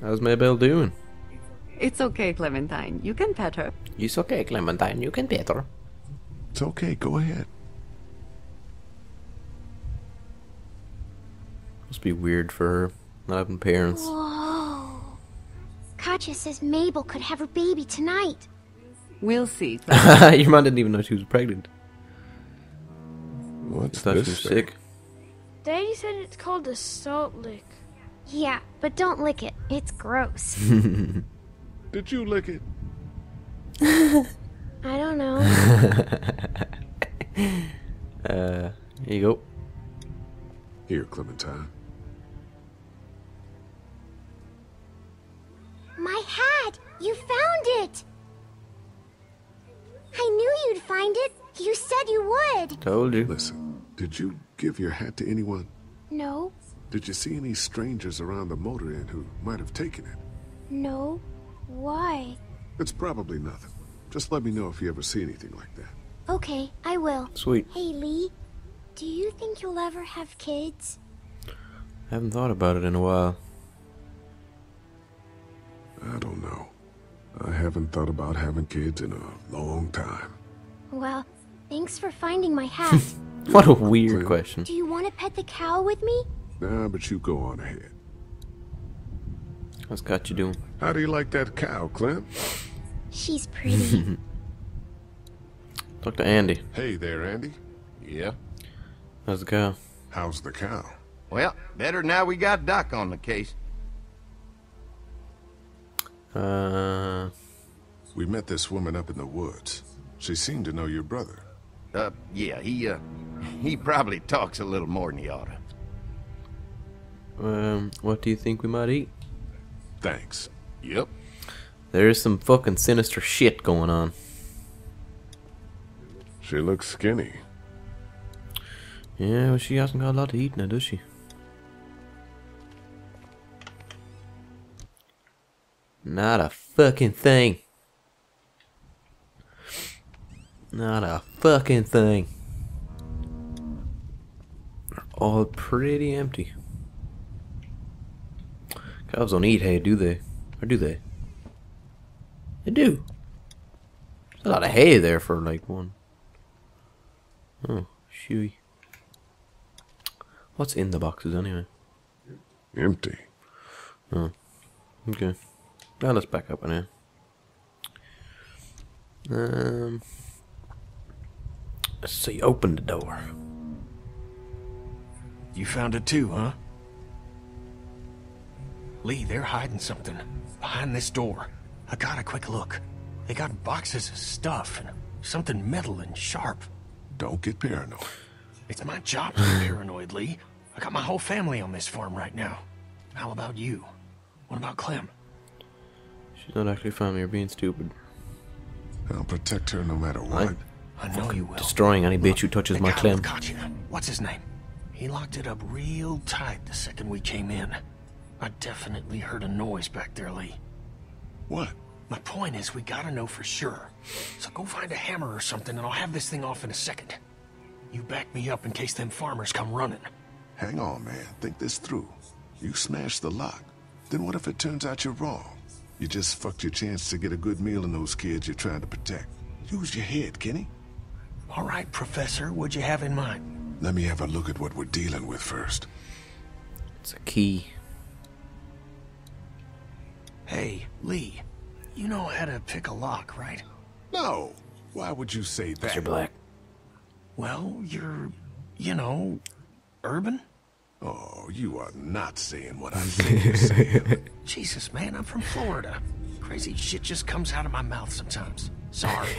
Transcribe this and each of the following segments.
How's Maybelle doing? It's okay, Clementine. You can pet her. It's okay, Clementine. You can pet her. It's okay, go ahead. Must be weird for her, not having parents. Whoa. Katja says Mabel could have her baby tonight. We'll see. Your mom didn't even know she was pregnant. What's Thought she was this thing? sick. Daddy said it's called a salt lick. Yeah, but don't lick it. It's gross. Did you lick it? I don't know. Here you go. Here, Clementine. My hat! You found it! I knew you'd find it. You said you would. Told you. Listen, did you give your hat to anyone? No, Did you see any strangers around the motor inn who might have taken it? no. Why? It's probably nothing. Just let me know if you ever see anything like that. Okay, I will. Sweet. Hey, Lee. Do you think you'll ever have kids? I haven't thought about it in a while. I don't know. I haven't thought about having kids in a long time. Well, thanks for finding my hat. What a weird Clem? question. Do you want to pet the cow with me? Nah, but you go on ahead. What's got you doing? How do you like that cow, Clem? She's pretty. Talk to Andy. Hey there, Andy. Yeah. How's the cow? How's the cow? Well, better now we got Doc on the case. We met this woman up in the woods. She seemed to know your brother. Yeah, he probably talks a little more than he oughta. What do you think we might eat? Thanks. Yep. There is some fucking sinister shit going on. She looks skinny. Yeah, well, she hasn't got a lot to eat now, does she? Not a fucking thing. Not a fucking thing. They're all pretty empty. Cows don't eat hay, do they? Or do they? They do. There's a lot of hay there for like one. Oh, shooey. What's in the boxes anyway? Empty. Oh, okay. Now let's back up on here. Let's see. Open the door. You found it too, huh? Lee, they're hiding something behind this door. I got a quick look. They got boxes of stuff and something metal and sharp. Don't get paranoid. It's my job to be paranoid, Lee. I got my whole family on this farm right now. How about you? What about Clem? She's not actually family. You're being stupid. I'll protect her no matter what. I know you will. Destroying any bitch who touches The my guy Clem. with Katja, what's his name? He locked it up real tight the second we came in. I definitely heard a noise back there, Lee. What? My point is, we gotta know for sure. So go find a hammer or something, and I'll have this thing off in a second. You back me up in case them farmers come running. Hang on, man. Think this through. You smashed the lock. Then what if it turns out you're wrong? You just fucked your chance to get a good meal in those kids you're trying to protect. Use your head, Kenny. All right, Professor, what'd you have in mind? Let me have a look at what we're dealing with first. It's a key. Hey, Lee, you know how to pick a lock, right? No. Why would you say that? You're black. Well, you're, you know, urban? Oh, you are not saying what I think you're saying. Jesus, man, I'm from Florida. Crazy shit just comes out of my mouth sometimes. Sorry.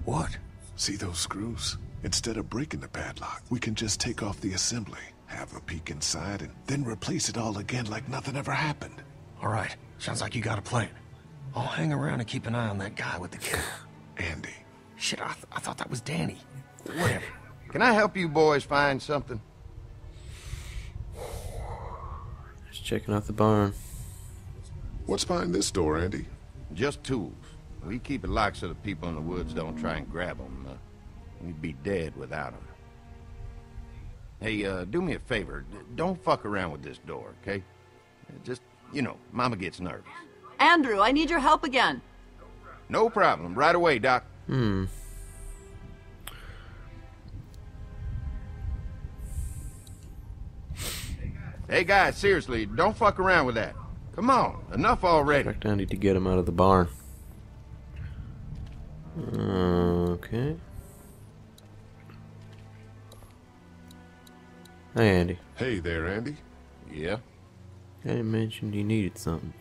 What? See those screws? Instead of breaking the padlock, we can just take off the assembly, have a peek inside, and then replace it all again like nothing ever happened. All right, sounds like you got a plan. I'll hang around and keep an eye on that guy with the kid. Andy. Shit, I thought that was Danny. Whatever. Can I help you boys find something? Just checking out the barn. What's behind this door, Andy? Just tools. We keep it locked so the people in the woods don't try and grab them. We'd be dead without them. Hey, do me a favor. Don't fuck around with this door, okay? Just, you know, Mama gets nervous. Andrew, I need your help again. No problem. Right away, Doc. Hey, guys, seriously, don't fuck around with that. Come on, enough already. I need to get him out of the barn. Okay. Hey, Andy. Hey there, Andy. Yeah? I mentioned you needed something.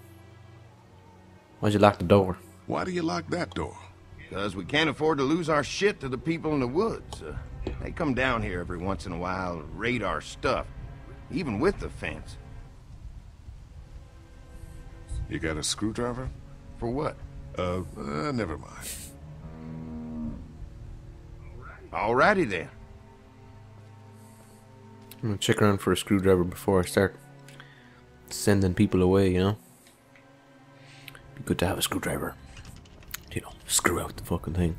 Why'd you lock the door? Why do you lock that door? Because we can't afford to lose our shit to the people in the woods. They come down here every once in a while, raid our stuff, even with the fence. You got a screwdriver? For what? Never mind. Alrighty then. I'm gonna check around for a screwdriver before I start sending people away, you know? Be good to have a screwdriver. You know, screw out the fucking thing.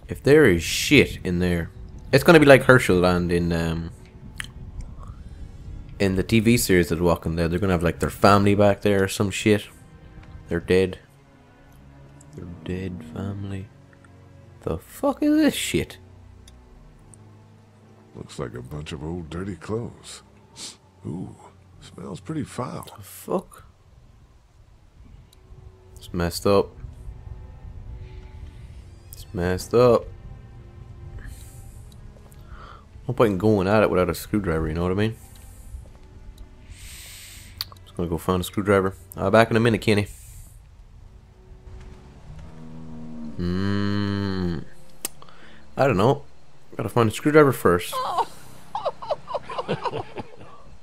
If there is shit in there, it's gonna be like Herschel Land in the TV series that's Walking Dead. They're gonna have like their family back there or some shit. They're dead. Their dead family. The fuck is this shit? Looks like a bunch of old dirty clothes. Ooh, smells pretty foul. The fuck? It's messed up. It's messed up. No point in going at it without a screwdriver, you know what I mean? Just gonna go find a screwdriver. Back in a minute, Kenny. I don't know. Gotta find a screwdriver first.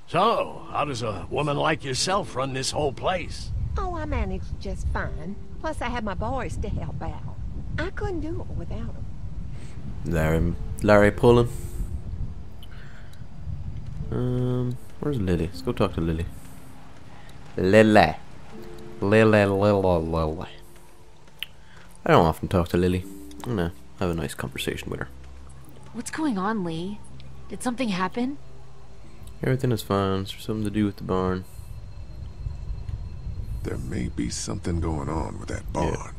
So, how does a woman like yourself run this whole place? Oh, I managed just fine. Plus, I had my boys to help out. I couldn't do it without them. Larry pulling. Where's Lily? Let's go talk to Lily. Lily. I don't often talk to Lily. I'm gonna have a nice conversation with her. What's going on, Lee? Did something happen? Everything is fine. It's something to do with the barn. There may be something going on with that barn. Yeah.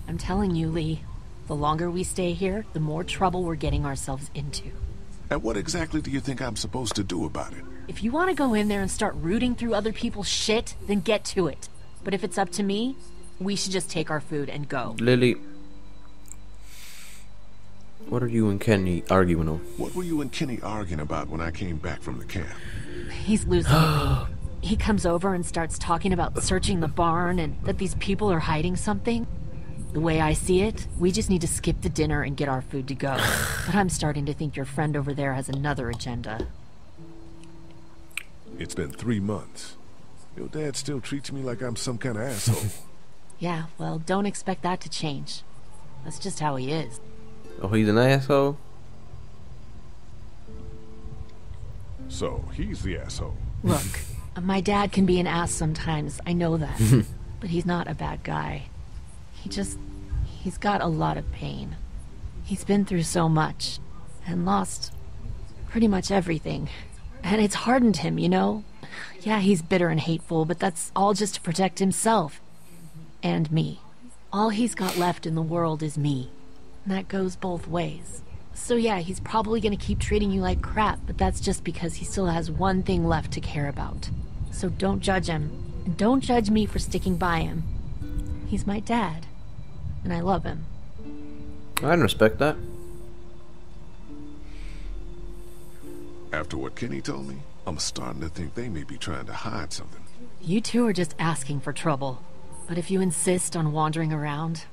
I'm telling you, Lee. The longer we stay here, the more trouble we're getting ourselves into. And what exactly do you think I'm supposed to do about it? If you want to go in there and start rooting through other people's shit, then get to it. But if it's up to me, we should just take our food and go. Lily, what are you and Kenny arguing over? What were you and Kenny arguing about when I came back from the camp? He's losing it. He comes over and starts talking about searching the barn and that these people are hiding something. The way I see it, we just need to skip the dinner and get our food to go. But I'm starting to think your friend over there has another agenda. It's been 3 months. Your dad still treats me like I'm some kind of asshole. Yeah, well, don't expect that to change. That's just how he is. Oh, he's an asshole? So, he's the asshole. Look, my dad can be an ass sometimes, I know that. But he's not a bad guy. He's got a lot of pain. He's been through so much, and lost pretty much everything. And it's hardened him, you know? Yeah, he's bitter and hateful, but that's all just to protect himself. And me. All he's got left in the world is me. And that goes both ways. So yeah, he's probably gonna keep treating you like crap, but that's just because he still has one thing left to care about. So don't judge him. And don't judge me for sticking by him. He's my dad. And I love him. I can respect that. After what Kenny told me, I'm starting to think they may be trying to hide something. You two are just asking for trouble. But if you insist on wandering around,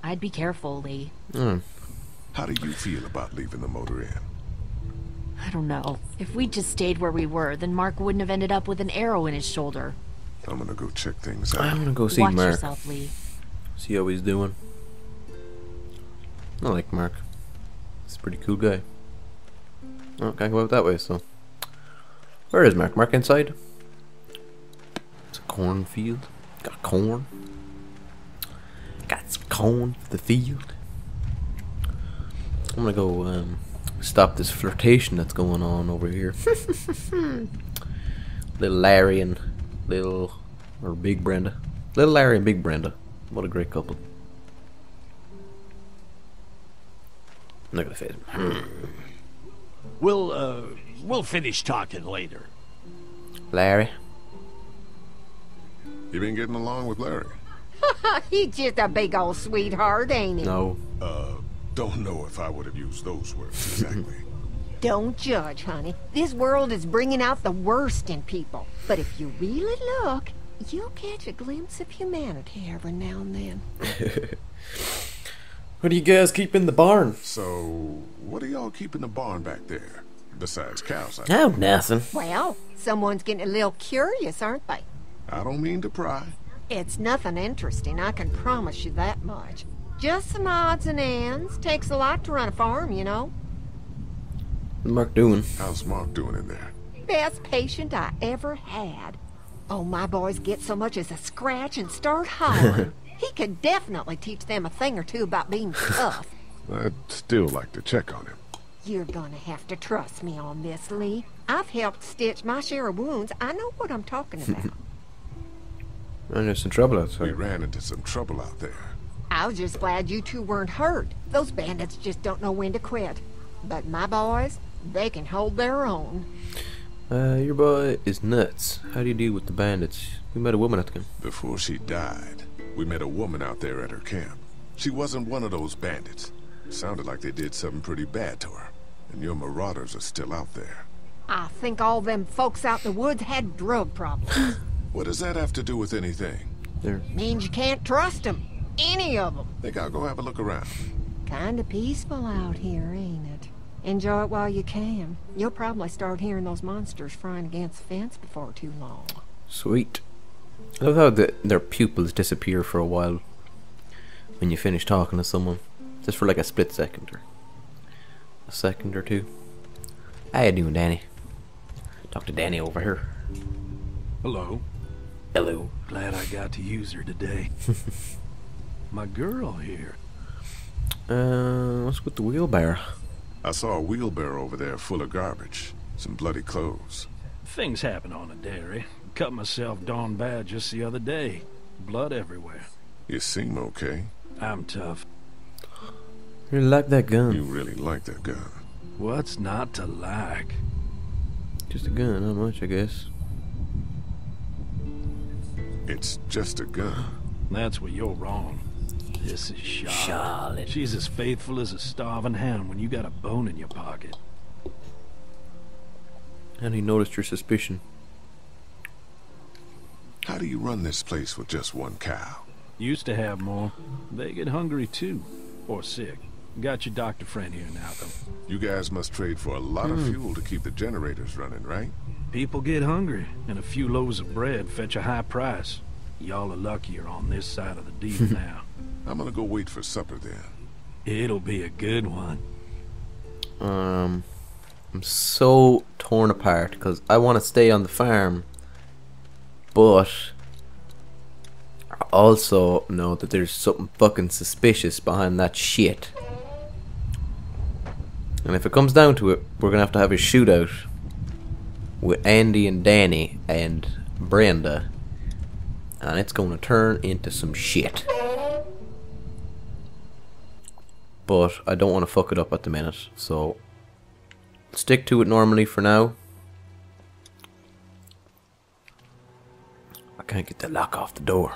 I'd be careful, Lee. How do you feel about leaving the motor in? I don't know. If we'd just stayed where we were, then Mark wouldn't have ended up with an arrow in his shoulder. I'm gonna go check things out. I'm gonna go see Watch Mark. yourself, Lee. See how he's doing. I like Mark. He's a pretty cool guy. Oh, can't go out that way, so. Where is Mark? Mark inside? It's a cornfield. Got corn. Got some corn for the field. I'm gonna go stop this flirtation that's going on over here. Little Larry and Big Brenda. Little Larry and Big Brenda. What a great couple. I'm not gonna face him. We'll finish talking later. Larry. You been getting along with Larry? He's just a big old sweetheart, ain't he? No. Don't know if I would have used those words exactly. Don't judge, honey. This world is bringing out the worst in people. But if you really look, you'll catch a glimpse of humanity every now and then. What do you guys keep in the barn? So, what do y'all keep in the barn back there? Besides cows, Oh, nothing. Well, someone's getting a little curious, aren't they? I don't mean to pry. It's nothing interesting, I can promise you that much. Just some odds and ends. Takes a lot to run a farm, you know. What's Mark doing? How's Mark doing in there? Best patient I ever had. Oh, my boys get so much as a scratch and start hollering. He could definitely teach them a thing or two about being tough. I'd still like to check on him. You're gonna have to trust me on this, Lee. I've helped stitch my share of wounds. I know what I'm talking about. There's some trouble We outside. ran into some trouble out there. I was just glad you two weren't hurt. Those bandits just don't know when to quit. But my boys, they can hold their own. Your boy is nuts. How do you deal with the bandits? We met a woman at the camp. Before she died, we met a woman out there at her camp. She wasn't one of those bandits. Sounded like they did something pretty bad to her. And your marauders are still out there. I think all them folks out in the woods had drug problems. What does that have to do with anything? There. Means you can't trust them. Any of them. Think I'll go have a look around. Kinda peaceful out here, ain't it? Enjoy it while you can. You'll probably start hearing those monsters frying against the fence before too long. Sweet. I love how their pupils disappear for a while when you finish talking to someone. Just for like a split second or a second or two. How you doing, Danny? Talk to Danny over here. Hello. Hello. Glad I got to use her today. My girl here. What's with the wheelbarrow? I saw a wheelbarrow over there full of garbage. Some bloody clothes. Things happen on a dairy. Cut myself darn bad just the other day. Blood everywhere. You seem okay. I'm tough. You like that gun? You really like that gun. What's not to like? Just a gun, not much, I guess. It's just a gun. That's where you're wrong. This is Charlotte. She's as faithful as a starving hound when you got a bone in your pocket. And he noticed your suspicion. How do you run this place with just one cow? Used to have more. They get hungry too. Or sick. Got your doctor friend here now, though. You guys must trade for a lot of fuel to keep the generators running, right? People get hungry, and a few loaves of bread fetch a high price. Y'all are luckier on this side of the deal now. I'm gonna go wait for supper then. It'll be a good one. I'm so torn apart because I want to stay on the farm, but I also know that there's something fucking suspicious behind that shit. And if it comes down to it, we're gonna have to have a shootout with Andy and Danny and Brenda, and it's gonna turn into some shit. But I don't want to fuck it up at the minute, so stick to it normally for now. I can't get the lock off the door.